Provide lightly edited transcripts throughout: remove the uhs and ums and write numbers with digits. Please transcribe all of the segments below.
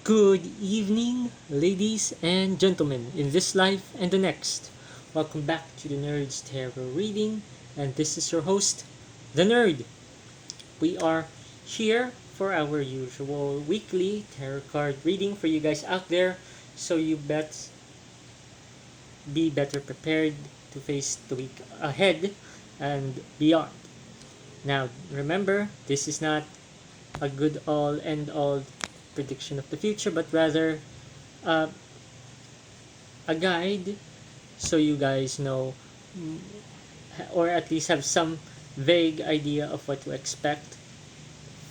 Good evening, ladies and gentlemen, in this life and the next. Welcome back to the Nerd's Tarot Reading, and this is your host, the Nerd. We are here for our usual weekly tarot card reading for you guys out there, so you bet be better prepared to face the week ahead and beyond. Now, remember, this is not a good all end all prediction of the future, but rather uh, a guide so you guys know, mm, or at least have some vague idea of what to expect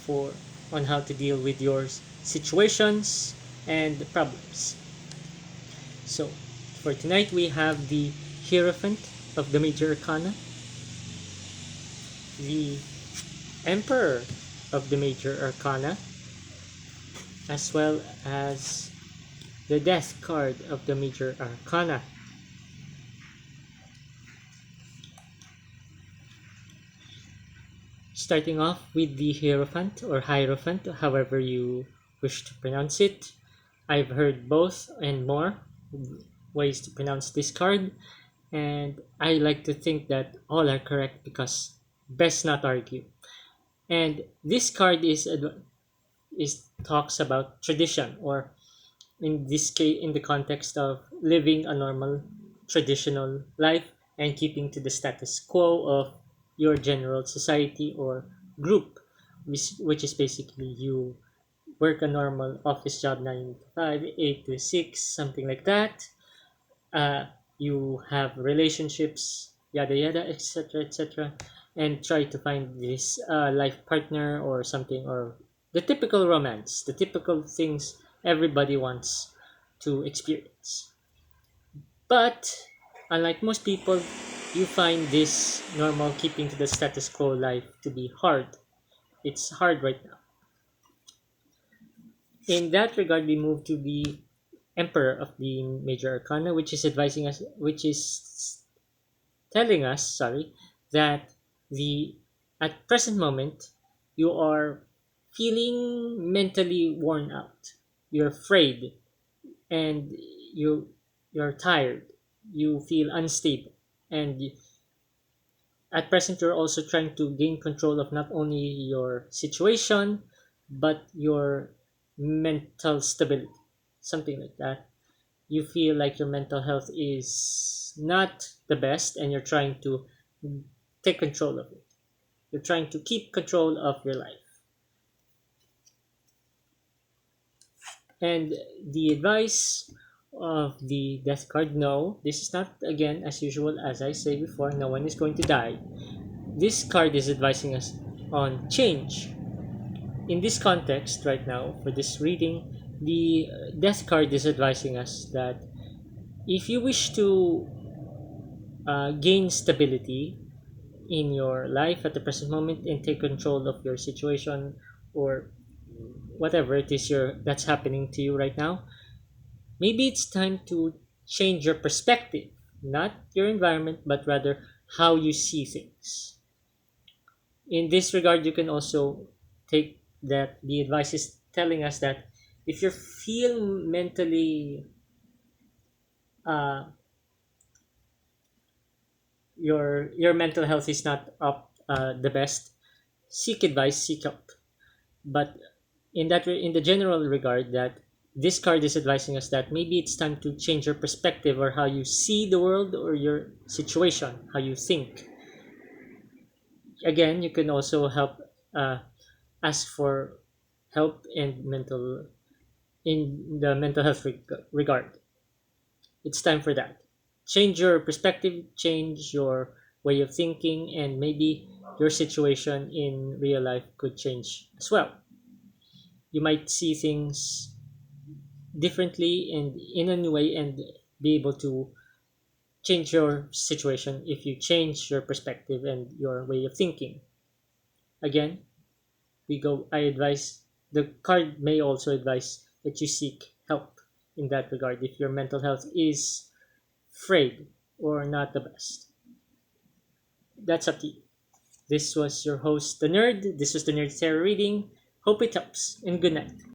for on how to deal with your situations and problems. So for tonight we have the Hierophant of the Major Arcana, the Emperor of the Major Arcana, as well as the Death card of the Major Arcana. Starting off with the Hierophant or Hierophant, however you wish to pronounce it. I've heard both and more ways to pronounce this card, and I like to think that all are correct because best not argue. And this card is talks about tradition, or in this case, in the context of living a normal traditional life and keeping to the status quo of your general society or group, which is basically you work a normal office job 9 to 5, 8 to 6, something like that. uh, you have relationships, yada yada, etc., etc., and try to find this life partner or something, or the typical romance, the typical things everybody wants to experience. But unlike most people, you find this normal keeping to the status quo life to be hard. It's hard right now. In that regard, we move to the Emperor of the Major Arcana, which is advising us, which is telling us, sorry, that the at present moment you are feeling mentally worn out. You're afraid, and you you're tired. You feel unstable, and at present you're also trying to gain control of not only your situation but your mental stability, something like that. You feel like your mental health is not the best, and you're trying to take control of it. You're trying to keep control of your life. And the advice of the death card, no, this is not, again, as usual, as I say before, no one is going to die. This card is advising us on change. In this context, right now, for this reading, the death card is advising us that if you wish to gain stability in your life at the present moment and take control of your situation, or whatever it is that's happening to you right now, maybe it's time to change your perspective, not your environment, but rather how you see things. In this regard, you can also take that the advice is telling us that if you feel mentally uh, your mental health is not up the best, seek advice, seek help. But in the general regard, that this card is advising us that maybe it's time to change your perspective, or how you see the world or your situation, how you think. Again, you can also help, ask for help in the mental health regard. It's time for that. Change your perspective, change your way of thinking, and maybe your situation in real life could change as well. You might see things differently and in a new way, and be able to change your situation if you change your perspective and your way of thinking. Again, I advise, the card may also advise that you seek help in that regard if your mental health is frayed or not the best. That's up to you. This was your host, the Nerd. This was the Nerd Tarot Reading. Hope it helps, and good night.